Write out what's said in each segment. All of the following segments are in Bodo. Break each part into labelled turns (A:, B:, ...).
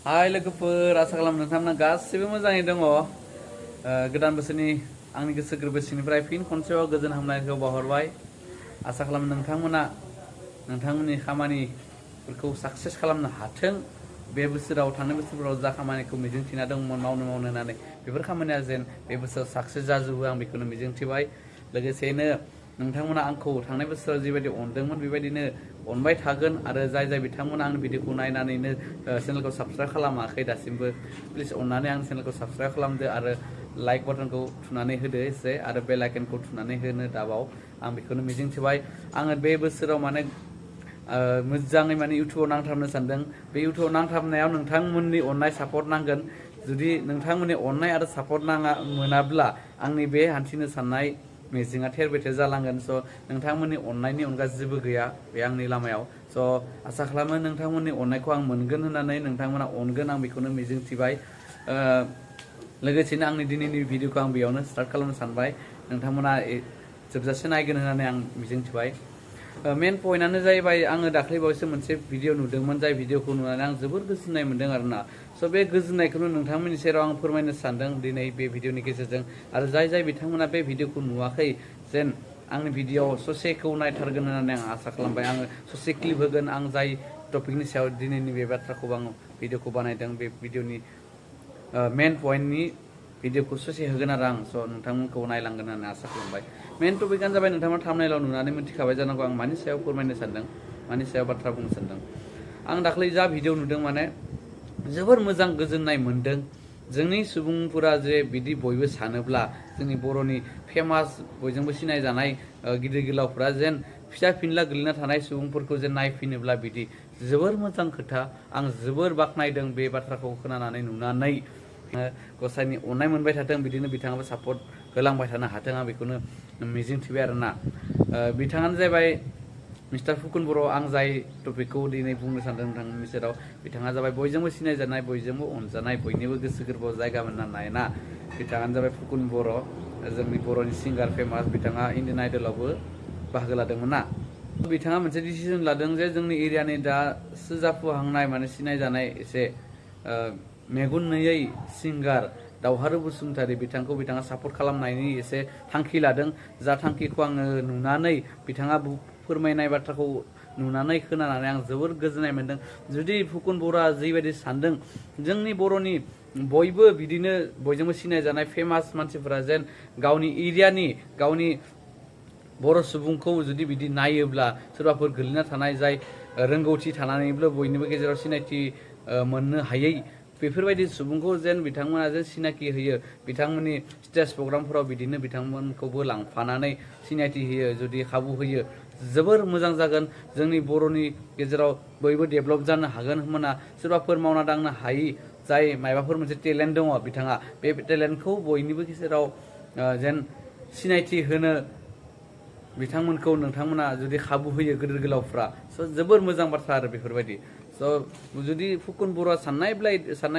A: हाय लोगोफोर आसा खालामो नोंथांमोना गासिबो मोजाङै दङ। गोदान बोसोरनि आंनि गोसो गोरबो सिंनिफ्राय फिन खनसेबाव गोजोन हामलायनायखौ बावहरबाय। आसा खालामो नोंथांमोना नोंथांमोननि खामानिफोरखौ साक्सेस खालामनो हाथों। बे बोसोराव थांनाय बोसोरफोराव जा खामानिखौ मिजिंथिना दंमोन मावनो होननानै बेफोर खामानिया जेन बे बोसोराव साक्सेस जाजोबो आं बेखौनो मिजिंथिबाय। लोगोसेनो नोंथांमोना आंखौ थांनाय बोसोराव जिबायदि अनदोंमोन बेबायदिनो अनबाय थागोन आरो जाय बिथांमोना आंनि भिडिअखौ नायनानैनो चेनेलखौ साबस्क्राइब खालामाखै दासिमबो प्लिज अननानै आंनि चेनेलखौ साबस्क्राइब खालामदो आरो लाइक बाटनखौ थुनानै होदो एसे आरो बेल आइकनखौ थुनानै होनो दाबाव। आं बेखौनो मिजिंथिबाय। आङो बे बोसोराव माने मोजाङै माने इउटुबाव नांथाबनो सानदों। बे इउटुबाव नांथाबनायाव नोंथांमोननि अननाय सापर्ट नांगोन। जुदि नोंथांमोननि अननाय आरो सापर्ट मोनाब्ला आंनि बे हान्थिनो साननाय मिजिंआ थेर बेथेर जालांगोन। स' नोंथांमोननि अननायनि अनगा जेबो गैया बे आंनि लामायाव। स' आसा खालामो नोंथांमोननि अननायखौ आं मोनगोन होननानै नोंथांमोना अनगोन आं बेखौनो मिजिंथिबाय। लोगोसेनो आंनि दिनैनि भिडिअखौ आं बेयावनो स्टार्ट खालामनो सानबाय। नोंथांमोना जोबजासे नायगोन होननानै आं मिजिंथिबाय। मेन पइन्टआनो जाहैबाय आङो दाख्लैबावैसो मोनसे भिडिअ नुदोंमोन। जाय भिडिअखौ नुनानै आं जोबोर गोजोननाय मोन्दों आरोना। स' बे गोजोननायखौनो नोंथांमोननि सेराव आं फोरमायनो सानदों दिनै बे भिडिअनि गेजेरजों। आरो जाय बिथांमोना बे भिडिअखौ नुवाखै जेन आंनि भिडिअ ससेखौ नायथारगोन होननानै आं आसा खालामबाय। आङो ससे क्लिप होगोन। आं जाय टपिकनि सायाव दिनैनि बे बाथ्राखौ आं भिडिअखौ बानायदों बे भिडिअनि मेन पइन्टनि भिडिअखौ ससे होगोन आरो आं। स' नोंथांमोनखौ नायलांगोन होननानै आसा खालामबाय। मेन टपिकआनो जाबाय नोंथांमोना थाम्बनेइलाव नुनानै मिथिखाबाय जानांगौ आं मानि सायाव फोरमायनो सानदों, मानि सायाव बाथ्रा बुंनो सानदों। आं दाख्लै जा भिडिअ नुदों माने जोबोर मोजां गोजोननाय मोन्दों। जोंनि सुबुंफोरा जे बिदि बयबो सानोब्ला जोंनि बर'नि फेमास बयजोंबो सिनायजानाय गिदिर गोलावफ्रा जेन फिसा फिनला गोलैना थानाय सुबुंफोरखौ जेन नायफिनोब्ला बिदि जोबोर मोजां खोथा। आं जोबोर बाख्नायदों बे बाथ्राखौ खोनानानै नुनानै। गसाइनि अननाय मोनबाय थाथों, बिदिनो बिथाङाबो सापर्ट होलांबाय थानो हाथों आं बेखौनो मिजिंथिबाय आरोना। बिथाङानो जाबाय मिस्टार फुकन बर'। आं जाय टपिकखौ दिनै बुंनो सानदों नोंथांनि सेराव बिथाङा जाबाय बयजोंबो सिनायजानाय, बयजोंबो अनजानाय, बयनिबो गोसो गोरबोआव जायगा मोननाय ना। बिथाङानो जाबाय फुकन बर', जोंनि बर'नि सिंगार फेमास। बिथाङा इण्डियान आइडलावबो बाहागो लादोंमोन ना। बिथाङा मोनसे डिसिजन लादों जे जोंनि एरियानि दासो जाफुहांनाय माने सिनायजानाय एसे मेगन नुयै सिंगार दावहारु बसुमतारी बिथांखौ बिथाङा सापर्ट खालामनायनि एसे थांखि लादों। जा थांखिखौ आङो नुनानै बिथाङा फोरमायनाय बाथ्राखौ नुनानै खोनानानै आं जोबोर गोजोननाय मोन्दों। जुदि फुकन बर'आ जिबायदि सानदों जोंनि बर'नि बयबो बिदिनो बयजोंबो सिनायजानाय फेमास मानसिफोरा जेन गावनि एरियानि गावनि बर' सुबुंखौ जुदि बिदि नायोब्ला सोरबाफोर गोलैना थानाय जाय रोंगौथि थानानैबो बयनिबो गेजेराव सिनायथि मोननो हायै बेफोरबायदि सुबुंखौ जेन बिथांमोना जेन सिनाखि होयो, बिथांमोननि स्टेज प्रग्रामफोराव बिदिनो बिथांमोनखौबो लांफानानै सिनायथि होयो, जुदि खाबु होयो जोबोर मोजां जागोन। जोंनि बर'नि गेजेराव बयबो डेभेलप जानो हागोन। होमबाना सोरबाफोर मावना दांनो हायि जाय माबाफोर मोनसे टेलेन्ट दङ बिथाङा बे टेलेन्टखौ बयनिबो गेजेराव जेन सिनायथि होनो बिथांमोनखौ नोंथांमोना जुदि खाबु होयो गिदिर गोलावफ्रा। स' जोबोर मोजां बाथ्रा आरो बेफोरबायदि। स' जुदि फुकन बर'आ साननाय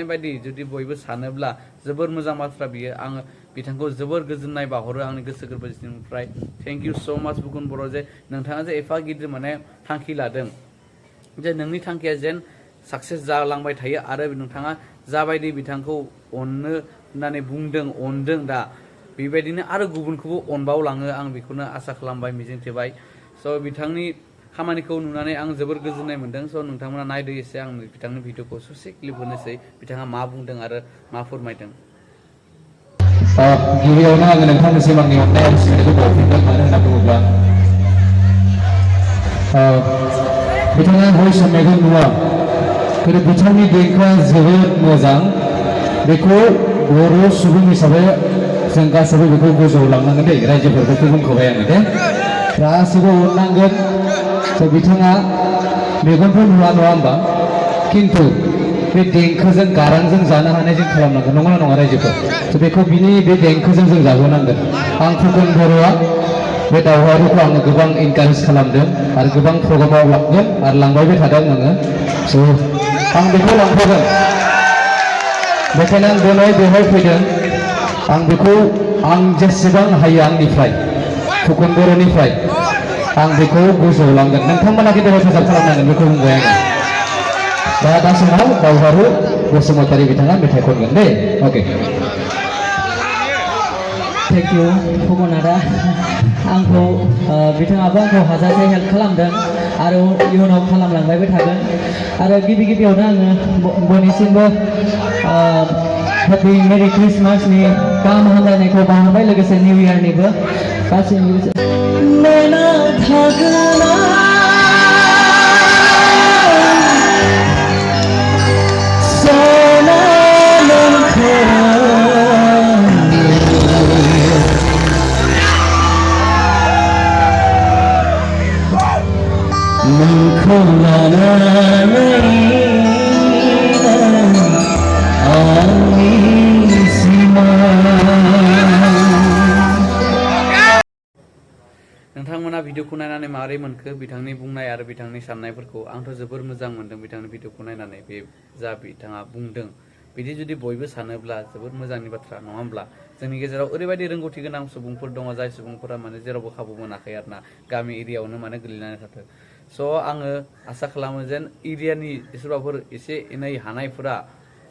A: बायदि जुदि बयबो सानोब्ला जोबोर मोजां बाथ्रा बियो। आङो बिथांखौ जोबोर गोजोननाय बाहरो आंनि गोसो गोरबोनिफ्राय। थेंक इउ स' माच फुकन बर' जे नोंथाङा जे एफा गिदिर माने थांखि लादों जे नोंनि थांखिया जेन साक्सेस जालांबाय थायो आरो नोंथाङा जाबायदि बिथांखौ अननो होननानै बुंदों अनदों दा बेबायदिनो आरो गुबुनखौबो अनबावलाङो आं बेखौनो आसा खालामबाय, मिजिंथिबाय। स' बिथांनि खामानिखौ नुनानै आं जोबोर गोजोननाय मोन्दों। स' नोंथांमोना नायदो एसे आं बिथांनि भिडिअखौ ससे क्लिप होनोसै बिथाङा मा बुंदों आरो मा फोरमायदों।
B: गिबियावनो आङो नोंथांनिसिम आंनि अननाय आरो सिबिनायखौ बावफिनदों। मानो होनना बुङोब्ला बिथाङा भइस मेगन नुवा, खिन्थु बिथांनि देंखोआ जोबोद मोजां। बेखौ बर' सुबुं हिसाबै जों गासैबो बेखौ गोजौआव लांनांगोन दे। रायजोफोरखौ बुंखाबाय आङो दे, गासैबो अननांगोन। स' बिथाङा मेगनफोर नुवा नङा होमबा, खिन्थु बे देंखोजों गारांजों जानो हानाय जों खालामनांगोन, नंगौना नङा रायजोफोर? स' बेखौ बिनि बे देंखोजों जों जाबोनांगोन। आं फुकन बर'आ बे दावहारुखौ आङो गोबां इनकारेज खालामदों आरो गोबां प्रग्रामाव लांगोन आरो लांबायबो थादों आङो। स' आं बेखौ लांफागोन। बेखायनो आं दिनै बेवहाय फैदों। आं बेखौ आं जेसेबां हायो आंनिफ्राय फुकन बर'निफ्राय आं बेखौ गोजौआव लांगोन। नोंथांमोना खिन्थु हेफाजाब खालामनांगोन, बेखौ बुंबाय आङो। दा समाव दावहारु बसुमतारी बिथाङा मेथाइ खनगोन दे अके
C: थेंक इउ फुकन आदा आंखौ बिथाङाबो आंखौ हाजासे हेल्प खालामदों आरो इयुनाव खालामलांबायबो थागोन आरो गिबियावनो आङो बयनिसिमबो हेपि मेरि क्रिसमासनि गाहाम हामलायनायखौ बावहरबाय लोगोसे निउ इयारनिबो गासैनिबो
A: नोंथांमोना भिडिअखौ नायनानै माबोरै मोनखो बिथांनि बुंनाय आरो बिथांनि साननायफोरखौ आंथ' जोबोर मोजां मोनदों बिथांनि भिडिअखौ नायनानै बे जा बिथाङा बुंदों बिदि जुदि बयबो सानोब्ला जोबोर मोजांनि बाथ्रा नङा होमब्ला जोंनि गेजेराव ओरैबायदि रोंगौथि गोनां सुबुंफोर दङ जाय सुबुंफोरा माने जेरावबो खाबु मोनाखै आरोना गामि एरियायावनो माने गोलैनानै थाथों स' आङो आसा खालामो जेन एरियानि सोरबाफोर एसे एनै हानायफोरा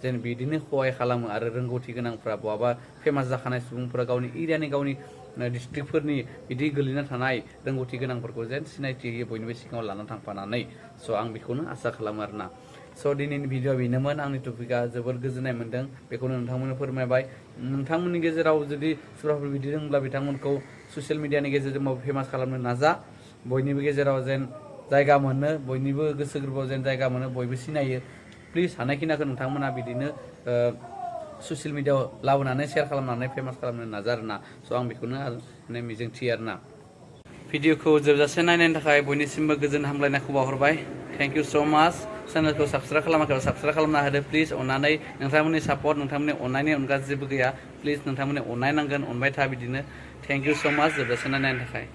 A: जेन बिदिनो सहाय खालामो आरो रोंगौथि गोनांफ्रा बहाबा फेमास जाखानाय सुबुंफोरा गावनि एरियानि गावनि डिस्ट्रिक्टफोरनि बिदि गोलैना थानाय रोंगौथि गोनांफोरखौ जेन सिनायथि होयो बयनिबो सिगाङाव लानानै थांफानानै स' आं बेखौनो आसा खालामो आरोना स' दिनैनि भिडिअ बेनोमोन आंनि टपिकआ जोबोर गोजोननाय मोन्दों बेखौनो नोंथांमोननो फोरमायबाय नोंथांमोननि गेजेराव जुदि सोरबाफोर बिदि दंब्ला बिथांमोनखौ ससियेल मिडियानि गेजेरजों फेमास खालामनो नाजा बयनिबो गेजेराव जेन जायगा मोनो बयनिबो गोसो गोरबोआव जेन जायगा मोनो बयबो सिनायो प्लिज हानायखिनिखौ नोंथांमोना बिदिनो ससियेल मिडियाआव लाबोनानै शेयार खालामनानै फेमास खालामनो नाजा आरोना स' आं बेखौनो माने मिजिंथियो आरोना भिडिअखौ जोबजासे नायनायनि थाखाय बयनिसिमबो गोजोन हामलायनायखौ बावहरबाय थेंक इउ स' माच चेनेलखौ साबस्क्राइब खालामाखैबा साबस्क्राइब खालामना होदो प्लिज अननानै नोंथांमोननि सापर्ट नोंथांमोननि अननायनि अनगा जेबो गैया प्लिज नोंथांमोननि अननाय नांगोन अनबाय था बिदिनो थेंक इउ स' माच जोबजासे नायनायनि थाखाय